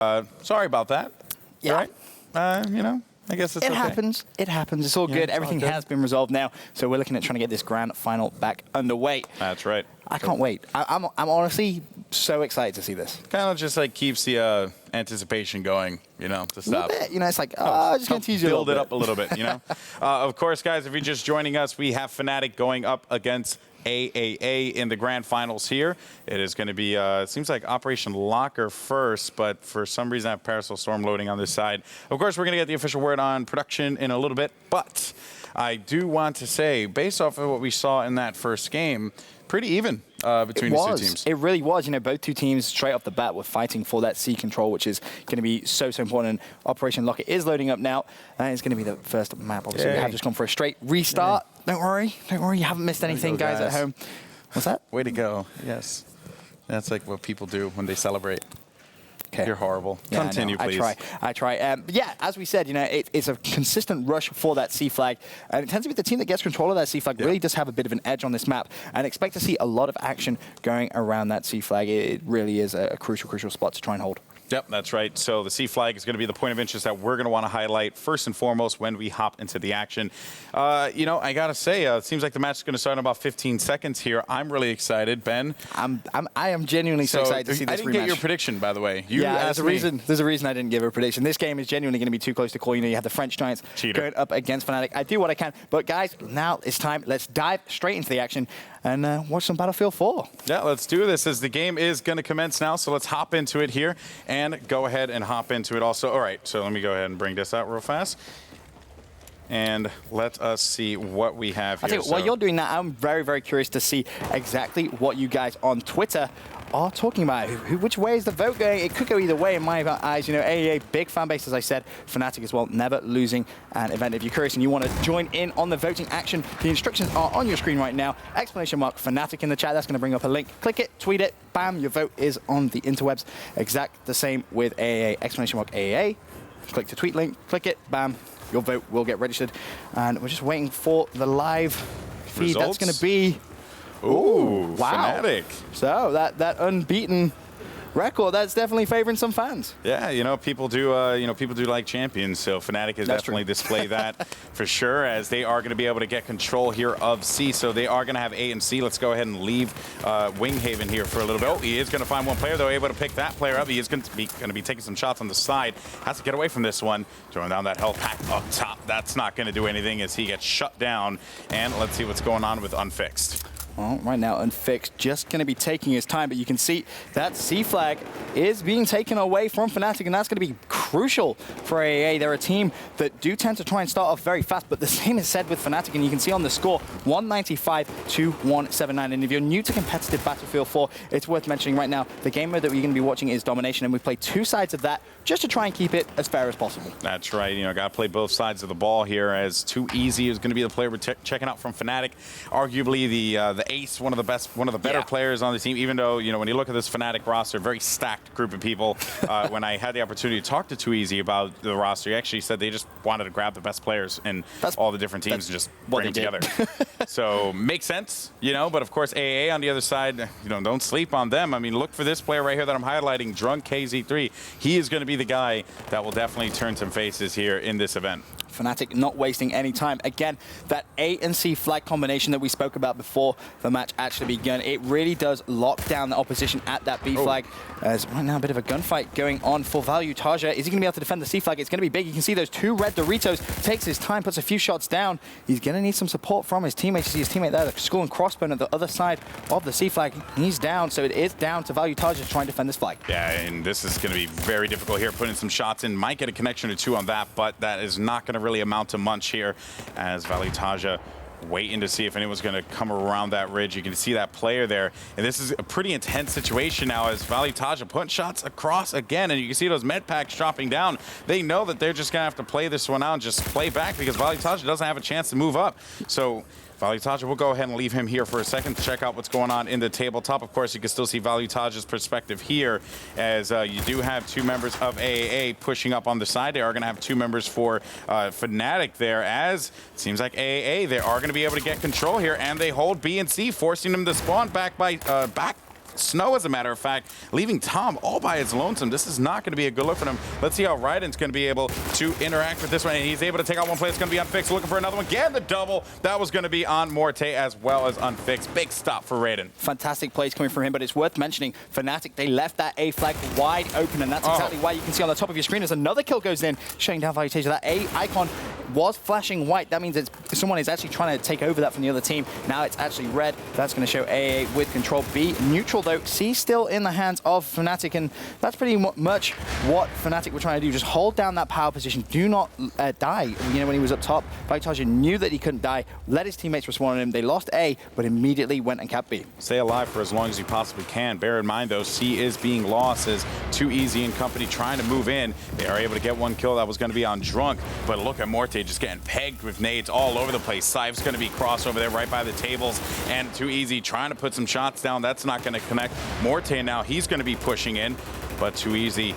Sorry about that. Yeah. Right? You know, I guess it's It okay. happens. It happens. It's all Yeah, good. it's all Everything good. has been resolved now. So we're looking at trying to get this grand final back underway. That's right. I can't wait. I'm honestly so excited to see this. Kind of just like keeps the anticipation going, you know, to A stop. little bit. You know, it's like, oh, just going to tease you a Build little it up a little bit, you know. Of course, guys, if you're just joining us, we have Fnatic going up against aAa in the grand finals here. It is going to be, it seems like Operation Locker first, but for some reason I have Parasol Storm loading on this side. Of course, we're going to get the official word on production in a little bit, but I do want to say, based off of what we saw in that first game, pretty even between these two teams. It really was. You know, both two teams straight off the bat were fighting for that C control, which is going to be so important. And Operation Locker is loading up now. And it's going to be the first map. Obviously, we have just gone for a straight restart. Don't worry. Don't worry. You haven't missed anything, guys, at home. What's that? Way to go. Yes. That's like what people do when they celebrate. Okay. You're horrible. Yeah, Continue, please. I try. But yeah, as we said, you know, it's a consistent rush for that C flag. And it tends to be the team that gets control of that C flag really does have a bit of an edge on this map. And expect to see a lot of action going around that C flag. It really is a crucial spot to try and hold. Yep, that's right. So the C flag is going to be the point of interest that we're going to want to highlight first and foremost when we hop into the action. You know, I got to say, it seems like the match is going to start in about 15 seconds here. I'm really excited, Ben. I am genuinely so excited to see this rematch. I didn't get your prediction, by the way. You yeah, asked me. There's a reason I didn't give a prediction. This game is genuinely going to be too close to call. You know, you have the French Giants going up against Fnatic. I do what I can. But guys, now it's time. Let's dive straight into the action and watch some Battlefield 4. Yeah, let's do this as the game is going to commence now. So let's hop into it here and go ahead and hop into it also. All right, so let me go ahead and bring this out real fast. And let us see what we have here. I think while you're doing that, I'm very curious to see exactly what you guys on Twitter are talking about. Which way is the vote going? It could go either way in my eyes. You know, aAa, big fan base, as I said. Fnatic as well, never losing an event. If you're curious and you want to join in on the voting action, the instructions are on your screen right now. ! Fnatic in the chat. That's going to bring up a link. Click it, tweet it, bam, your vote is on the interwebs. Exact the same with aAa, ! aAa. Click the tweet link, click it, bam. Your vote will get registered. And we're just waiting for the live feed. Results? That's going to be... Ooh, wow. Fnatic. So that unbeaten record, that's definitely favoring some fans. Yeah, you know, people do like champions, so Fnatic has definitely displayed that for sure, as they are going to be able to get control here of C. So they are going to have A and C. Let's go ahead and leave Winghaven here for a little bit. Oh, he is going to find one player, though, able to pick that player up. He is going to be taking some shots on the side. Has to get away from this one. Throwing down that health pack up top. That's not going to do anything as he gets shut down. And let's see what's going on with Unfixed. Well, right now, Unfixed just going to be taking his time, but you can see that C flag is being taken away from Fnatic, and that's going to be crucial for aAa. They're a team that do tend to try and start off very fast, but the same is said with Fnatic, and you can see on the score, 195 to 179. And if you're new to competitive Battlefield 4, it's worth mentioning right now, the game mode that we're going to be watching is Domination, and we play two sides of that just to try and keep it as fair as possible. That's right. You know, got to play both sides of the ball here, as Too Easy is going to be the player we're checking out from Fnatic. Arguably the ace, one of the better players on the team, even though, you know, when you look at this Fnatic roster, very stacked group of people. When I had the opportunity to talk to Too Easy about the roster, he actually said they just wanted to grab the best players in all the different teams and just bring them together. So makes sense, you know, but of course aAa on the other side, you know, don't sleep on them. I mean, look for this player right here that I'm highlighting, Drunk KZ3. He is going to be the guy that will definitely turn some faces here in this event. Fnatic not wasting any time. Again, that A and C flag combination that we spoke about before the match actually began, it really does lock down the opposition at that B flag. As right now, a bit of a gunfight going on for Value Taja. Is he going to be able to defend the C flag? It's going to be big. You can see those two red Doritos. Takes his time, puts a few shots down. He's going to need some support from his teammates. You see his teammate there, the Skull and Crossbone at the other side of the C flag. He's down, so it is down to Value Taja to try and defend this flag. Yeah, and this is going to be very difficult here, putting some shots in. Might get a connection or two on that, but that is not going to really amount to much here, as Value Taja waiting to see if anyone's going to come around that ridge. You can see that player there, and this is a pretty intense situation now, as Value Taja putting shots across again, and you can see those med packs dropping down. They know that they're just going to have to play this one out and just play back, because Value Taja doesn't have a chance to move up. So Value Taja, we'll go ahead and leave him here for a second to check out what's going on in the tabletop. Of course, you can still see Value Taja's perspective here, as you do have two members of aAa pushing up on the side. They are going to have two members for Fnatic there, as it seems like aAa, they are going to be able to get control here, and they hold B and C, forcing them to spawn back by Snow, as a matter of fact, leaving Tom all by his lonesome. This is not going to be a good look for him. Let's see how Raiden's going to be able to interact with this one. And he's able to take out one player. It's going to be Unfixed, looking for another one. Get the double. That was going to be on Morte as well as Unfixed. Big stop for Raiden. Fantastic plays coming from him, but it's worth mentioning, Fnatic, they left that A flag wide open, and that's exactly why you can see on the top of your screen as another kill goes in, shutting down Valuetasia. That A icon was flashing white. That means someone is actually trying to take over that from the other team. Now it's actually red. That's going to show aAa with control. B neutral, though. C still in the hands of Fnatic, and that's pretty much what Fnatic were trying to do. Just hold down that power position. Do not die. You know, when he was up top, Valuetasia knew that he couldn't die, let his teammates respawn on him. They lost A, but immediately went and capped B. Stay alive for as long as you possibly can. Bear in mind, though, C is being lost as Too Easy and company trying to move in. They are able to get one kill that was going to be on Drunk, but look at Morte just getting pegged with nades all over the place. Sife's going to be crossed over there right by the tables, and Too Easy trying to put some shots down. That's not going to connect. Morte now, he's going to be pushing in, but Too Easy,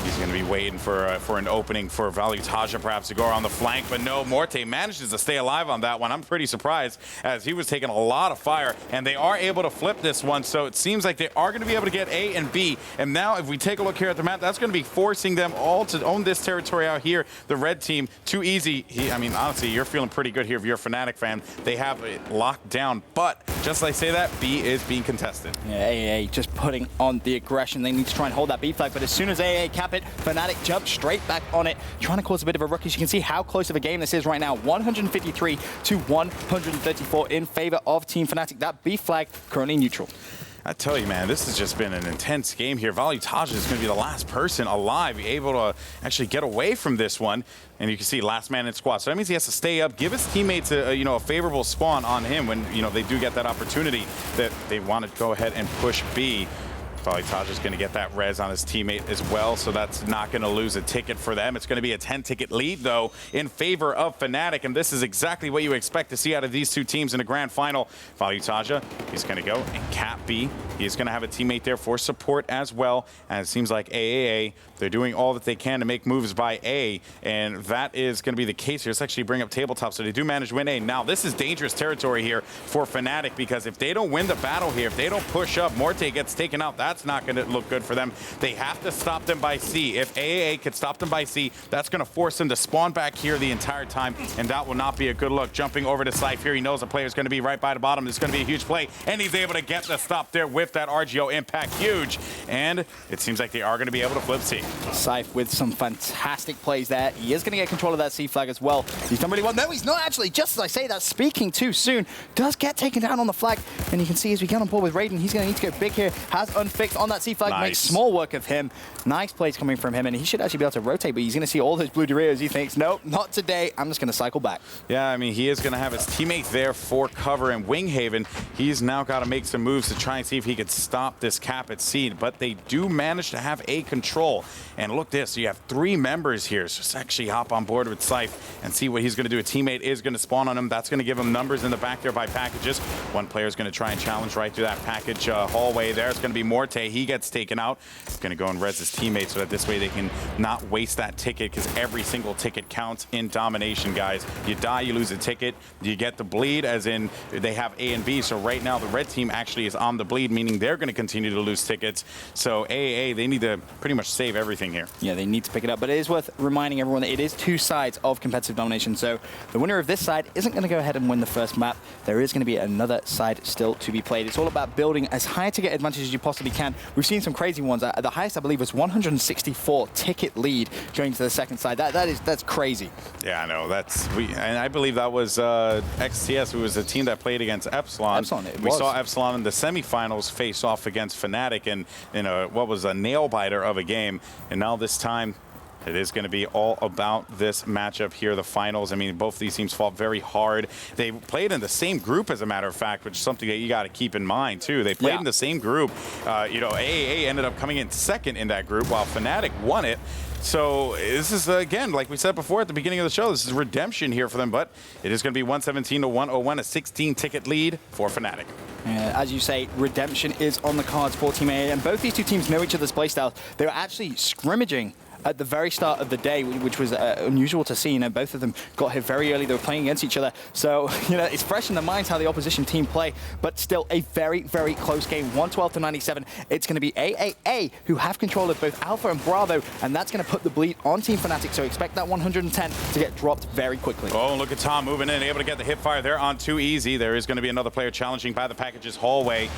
he's going to be waiting for an opening for Valuetasia perhaps to go around the flank, but no, Morte manages to stay alive on that one. I'm pretty surprised as he was taking a lot of fire, and they are able to flip this one, so it seems like they are going to be able to get A and B. And now if we take a look here at the map, that's going to be forcing them all to own this territory out here. The red team, Too Easy, I mean, honestly, you're feeling pretty good here if you're a Fnatic fan. They have it locked down, but just like I say that, B is being contested. Yeah, aAa just putting on the aggression. They need to try and hold that B flag, but as soon as aAa cap it, Fnatic jump straight back on it, trying to cause a bit of a ruckus. You can see how close of a game this is right now. 153 to 134 in favor of Team Fnatic. That B flag currently neutral. I tell you, man, this has just been an intense game here. Valuetasia is going to be the last person alive able to actually get away from this one. And you can see last man in squad. So that means he has to stay up, give his teammates a favorable spawn on him when they do get that opportunity that they want to go ahead and push B. Valuetasia is going to get that res on his teammate as well, so that's not going to lose a ticket for them. It's going to be a 10-ticket lead, though, in favor of Fnatic, and this is exactly what you expect to see out of these two teams in the grand final. Valuetasia, he's going to go and cap B. He's going to have a teammate there for support as well, and it seems like aAa, they're doing all that they can to make moves by A, and that is going to be the case here. Let's actually bring up tabletop, so they do manage to win A. Now, this is dangerous territory here for Fnatic, because if they don't win the battle here, if they don't push up, Morte gets taken out. That's not going to look good for them. They have to stop them by C. If aAa can stop them by C, that's going to force them to spawn back here the entire time, and that will not be a good look. Jumping over to Sife here, he knows the player is going to be right by the bottom. It's going to be a huge play, and he's able to get the stop there with that RGO impact. Huge, and it seems like they are going to be able to flip C. Sife with some fantastic plays there. He is going to get control of that C flag as well. He's done really well. No, he's not actually. Just as I say that, speaking too soon, does get taken down on the flag, and you can see as we get on board with Raiden, he's going to need to go big here. Has Unfixed on that C flag, makes small work of him. Nice plays coming from him, and he should actually be able to rotate, but he's going to see all those blue Doritos. He thinks, nope, not today. I'm just going to cycle back. Yeah, I mean, he is going to have his teammate there for cover, and Winghaven, he's now got to make some moves to try and see if he could stop this cap at seed, but they do manage to have A control. And look this, you have 3 members here, so let's actually hop on board with Sife and see what he's going to do. A teammate is going to spawn on him. That's going to give him numbers in the back there by packages. One player is going to try and challenge right through that package hallway there. It's going to be Morte. He gets taken out. He's going to go and res his teammate so that this way they can not waste that ticket, because every single ticket counts in domination, guys. You die, you lose a ticket. You get the bleed, as in they have A and B. So right now the red team actually is on the bleed, meaning they're going to continue to lose tickets. So aAa, they need to pretty much save everything here. Yeah, they need to pick it up, but it is worth reminding everyone that it is 2 sides of competitive domination. So the winner of this side isn't going to go ahead and win the first map. There is going to be another side still to be played. It's all about building as high a ticket advantage as you possibly can. We've seen some crazy ones. The highest, I believe, was 164 ticket lead going to the second side. That's crazy. Yeah, I know. And I believe that was XTS, who was a team that played against Epsilon. We saw Epsilon in the semifinals face off against Fnatic in what was a nail biter of a game, and now this time it is going to be all about this matchup here, the finals. I mean, both of these teams fought very hard. They played in the same group, as a matter of fact, which is something that you got to keep in mind, too. They played in the same group. aAa ended up coming in second in that group, while Fnatic won it. So this is, again, like we said before at the beginning of the show, this is redemption here for them, but it is going to be 117 to 101, a 16-ticket lead for Fnatic. As you say, redemption is on the cards for Team aAa, and both these two teams know each other's playstyles. They were actually scrimmaging at the very start of the day, which was unusual to see. You know, both of them got here very early. They were playing against each other. So, you know, it's fresh in the minds how the opposition team play, but still a very, very close game. 112 to 97. It's going to be aAa who have control of both Alpha and Bravo, and that's going to put the bleed on Team Fnatic. So expect that 110 to get dropped very quickly. Oh, look at Tom moving in, able to get the hip fire there on Too Easy. There is going to be another player challenging by the package's hallway.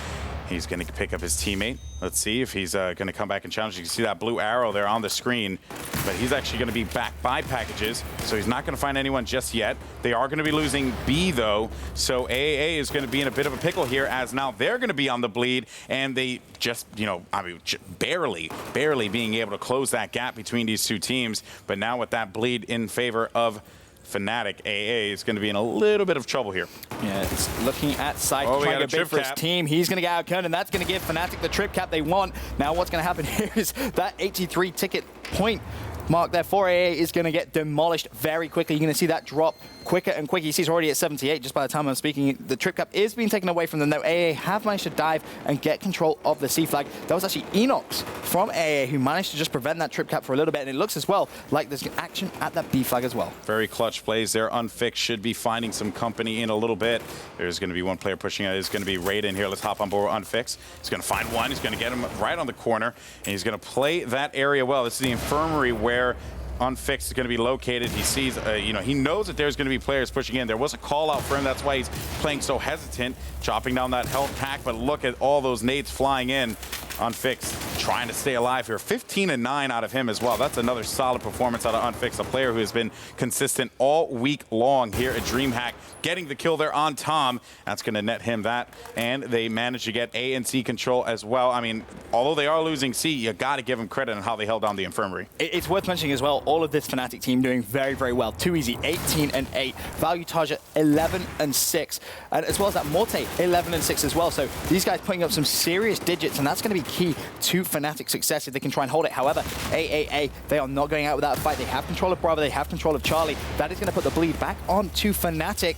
He's going to pick up his teammate. Let's see if he's going to come back and challenge. You can see that blue arrow there on the screen, but he's actually going to be back by packages, so he's not going to find anyone just yet. They are going to be losing B, though, so aAa is going to be in a bit of a pickle here, as now they're going to be on the bleed, and they just, you know, I mean, barely being able to close that gap between these two teams. But now with that bleed in favor of Fnatic, aAa is going to be in a little bit of trouble here. Yeah, it's looking at Scythe trying to bid for his team. He's going to get outgunned, and that's going to give Fnatic the trip cap they want. Now what's going to happen here is that 83 ticket point mark there for aAa is going to get demolished very quickly. You're going to see that drop quicker and quicker. You see he's already at 78 just by the time I'm speaking. The trip cap is being taken away from them, though. aAa have managed to dive and get control of the C flag. That was actually Enox from aAa who managed to just prevent that trip cap for a little bit, and it looks as well like there's action at that B flag as well. Very clutch plays there. Unfixed should be finding some company in a little bit. There's going to be one player pushing it. It's going to be Raiden here. Let's hop on board with Unfixed. He's going to find one. He's going to get him right on the corner, and he's going to play that area well. This is the infirmary where Unfixed is going to be located. He sees, you know, he knows that there's going to be players pushing in. There was a call out for him. That's why he's playing so hesitant, chopping down that health pack. But look at all those nades flying in. Unfixed trying to stay alive here. 15-9 out of him as well. That's another solid performance out of Unfixed, a player who has been consistent all week long here at Dreamhack, getting the kill there on Tom. That's going to net him that. And they managed to get A and C control as well. I mean, although they are losing C, you got to give them credit on how they held down the infirmary. It's worth mentioning as well, all of this Fnatic team doing very, very well. Too Easy, 18-8. Value Target, 11-6. And as well as that, Morte, 11-6 as well. So these guys putting up some serious digits, and that's going to be key to Fnatic's success if they can try and hold it. However, aAa, they are not going out without a fight. They have control of Bravo. They have control of Charlie. That is going to put the bleed back onto Fnatic.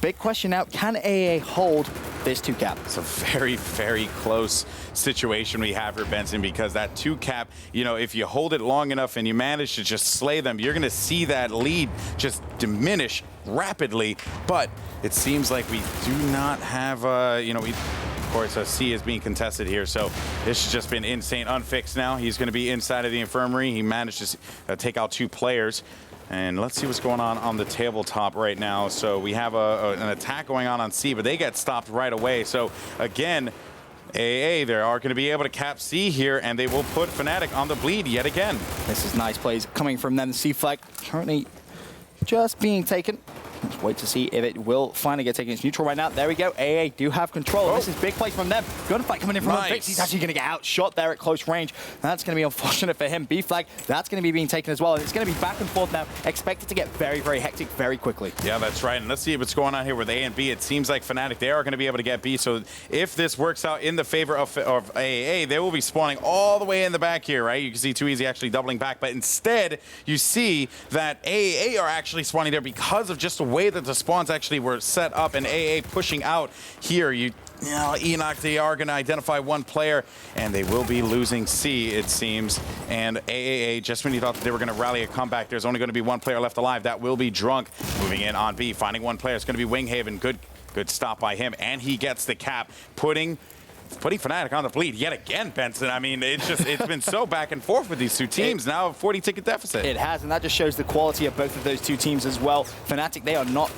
Big question now, can aAa hold this 2-cap? It's a very, very close situation we have here, Benson, because that 2-cap, you know, if you hold it long enough and you manage to just slay them, you're going to see that lead just diminish rapidly. But it seems like we do not have, you know, of course, C is being contested here, so this has just been insane. Unfixed now. He's going to be inside of the infirmary. He managed to take out 2 players. And let's see what's going on the tabletop right now. So we have an attack going on C, but they get stopped right away. So again, aAa, they are going to be able to cap C here, and they will put Fnatic on the bleed yet again. This is nice plays coming from them. The C flag currently just being taken. Let's wait to see if it will finally get taken. It's neutral right now. There we go. aAa do have control. This is big play from them. Gunfight coming in from Unfixed. He's actually going to get outshot there at close range. That's going to be unfortunate for him. B flag, that's going to be being taken as well. And it's going to be back and forth now. Expected to get very, very hectic very quickly. Yeah, that's right. And let's see what's going on here with A and B. It seems like Fnatic, they are going to be able to get B. So if this works out in the favor of aAa, they will be spawning all the way in the back here, right? You can see Too Easy actually doubling back. But instead, you see that aAa are actually spawning there because of just the way that the spawns actually were set up, and aAa pushing out here. You know, Enoch, they are going to identify one player, and they will be losing C, it seems. And aAa, just when you thought that they were going to rally a comeback, there's only going to be one player left alive. That will be Drunk. Moving in on B, finding one player. It's going to be Winghaven. Good stop by him, and he gets the cap, putting Fnatic on the bleed yet again, Benson. I mean, it's been so back and forth with these two teams. Now a 40-ticket deficit. It has, and that just shows the quality of both of those two teams as well. Fnatic, they are not...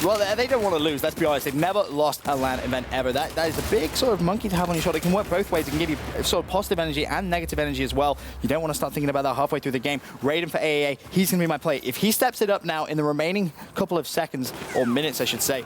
Well, they don't want to lose, let's be honest. They've never lost a LAN event ever. That is a big sort of monkey to have on your shoulder. It can work both ways. It can give you sort of positive energy and negative energy as well. You don't want to start thinking about that halfway through the game. Raiden for aAa, he's going to be my play. If he steps it up now in the remaining couple of seconds, or minutes, I should say,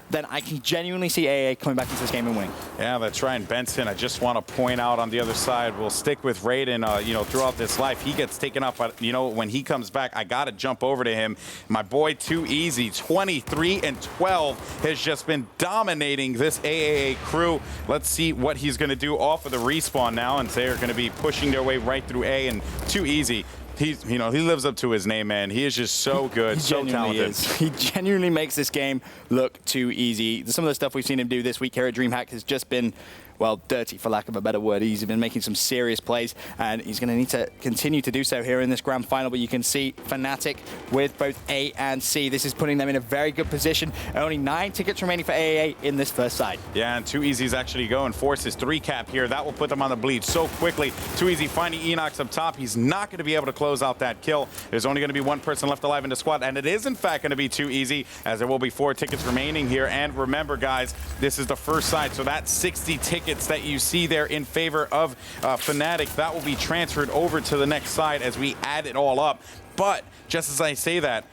then I can genuinely see aAa coming back into this game and winning. Yeah, that's right. And Benson, I just want to point out on the other side, we'll stick with Raiden, you know, throughout this life. He gets taken up, but, you know, when he comes back, I got to jump over to him. My boy, Too Easy, 23-12, has just been dominating this aAa crew. Let's see what he's going to do off of the respawn now, and they're going to be pushing their way right through A, and Too Easy. He's, you know, he lives up to his name, man. He is just so good, so talented. He genuinely makes this game look too easy. Some of the stuff we've seen him do this week here at Dreamhack has just been, well, dirty for lack of a better word. He's been making some serious plays, and he's going to need to continue to do so here in this grand final. But you can see Fnatic with both A and C. This is putting them in a very good position. Only 9 tickets remaining for aAa in this first side. Yeah, and 2Easy's actually going. Forces 3 cap here. That will put them on the bleed so quickly. 2Easy finding Enox up top. He's not going to be able to close out that kill. There's only going to be 1 person left alive in the squad, and it is in fact going to be 2Easy, as there will be 4 tickets remaining here. And remember, guys, this is the first side, so that 60 tickets that you see there in favor of Fnatic, that will be transferred over to the next side as we add it all up. But just as I say that,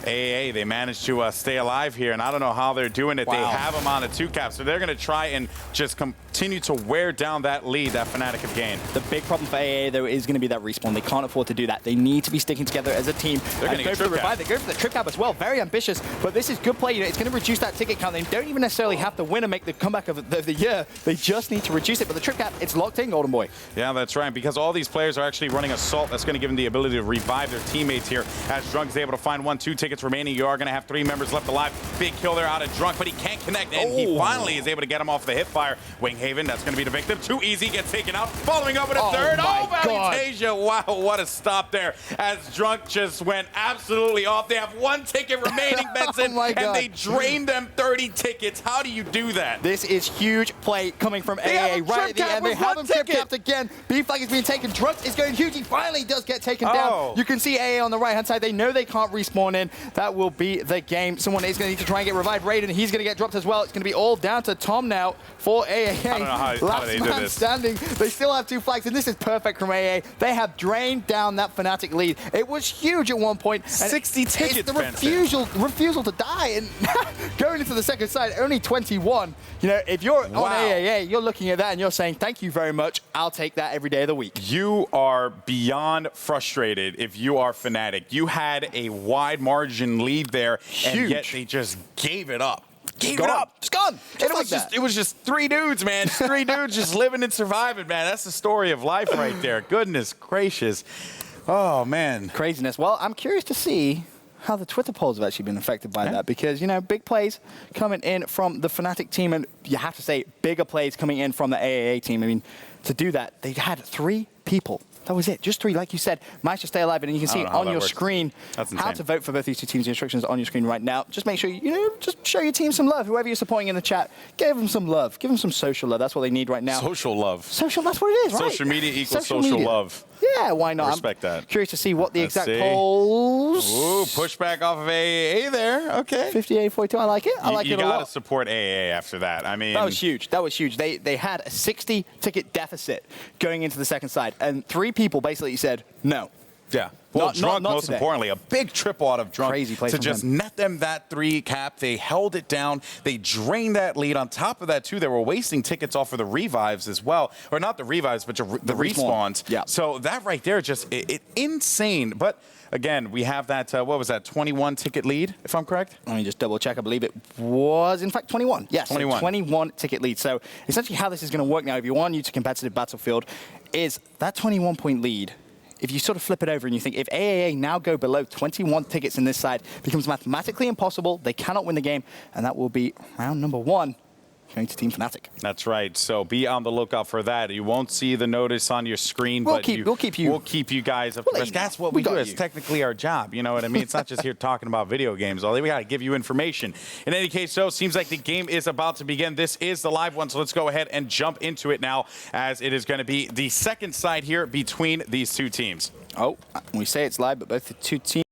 aAa, they managed to stay alive here, and I don't know how they're doing it. Wow. They have them on a 2 cap, so they're going to try and just continue to wear down that lead that Fnatic have gained. The big problem for aAa, though, is going to be that respawn. They can't afford to do that. They need to be sticking together as a team. They're going to go for the revive. They go for the trip cap as well. Very ambitious, but this is good play. You know, it's going to reduce that ticket count. They don't even necessarily have to win and make the comeback of the year. They just need to reduce it. But the trip cap, it's locked in, Golden Boy. Yeah, that's right, because all these players are actually running Assault. That's going to give them the ability to revive their teammates here. As Drunk is able to find 1-2 tickets remaining, you are going to have 3 members left alive. Big kill there out of Drunk, but he can't connect, and he finally is able to get him off the hip fire. Winghaven, that's going to be the victim. 2Easy gets taken out, following up with a third. Oh, Valutasia, wow, what a stop there, as Drunk just went absolutely off. They have 1 ticket remaining, Benson, and they drained them 30 tickets. How do you do that? This is huge play coming from aAa right at the end. They have him trip capped again. B-Flag is being taken. Drunk is going huge. He finally does get taken down. You can see aAa on the right-hand side. They know they can't respawn in. That will be the game. Someone is going to need to try and get revived. Raiden, he's going to get dropped as well. It's going to be all down to Tom now for aAa. I don't know how they do this. Standing. They still have 2 flags, and this is perfect from aAa. They have drained down that Fnatic lead. It was huge at one point. 60 tickets, it's the refusal to die, and going into the second side, only 21. You know, if you're on aAa, you're looking at that and you're saying, thank you very much. I'll take that every day of the week. You are beyond frustrated if you are Fnatic. You had a wide margin lead there, and yet they just gave it up. Gave it up. It's gone. It was just 3 dudes, man. 3 dudes just living and surviving, man. That's the story of life right there. Goodness gracious. Oh, man. Craziness. Well, I'm curious to see how the Twitter polls have actually been affected by that, because, you know, big plays coming in from the Fnatic team, and you have to say bigger plays coming in from the aAa team. I mean, to do that, they had 3 people. That was it, just 3, like you said. Managed to stay alive, and you can see on your screen how to vote for both these 2 teams. The instructions are on your screen right now. Just make sure just show your team some love. Whoever you're supporting in the chat, give them some love. Give them some social love. That's what they need right now. Social love. Social, that's what it is, right? Social media equals social love. Yeah, why not? Respect that. Curious to see what the exact polls. Ooh, pushback off of aAa there. Okay. 58-42. I like it. I like it a lot. You got to support aAa after that. I mean, that was huge. That was huge. They had a 60 ticket deficit going into the second side, and 3 people basically said no. Yeah. Well, Drunk, most importantly, a big triple out of Drunk to just net them that 3 cap. They held it down. They drained that lead. On top of that, too, they were wasting tickets off of the revives as well. Or not the revives, but the respawns. Yeah. So that right there, just insane. But again, we have that, what was that, 21 ticket lead, if I'm correct? Let me just double check. I believe it was, in fact, 21. Yes, 21. So 21 ticket lead. So essentially how this is going to work now, if you want to competitive Battlefield, is that 21-point lead. If you sort of flip it over and you think, if aAa now go below 21 tickets in this side, it becomes mathematically impossible. They cannot win the game, and that will be round number 1. Going to Team Fnatic. That's right. So be on the lookout for that. You won't see the notice on your screen, we'll but keep you guys up to risk. That's what we do. It's technically our job. You know what I mean? It's not just here talking about video games. We got to give you information. In any case, so seems like the game is about to begin. This is the live one, so let's go ahead and jump into it now, as it is going to be the second side here between these 2 teams. Oh, we say it's live, but both the 2 teams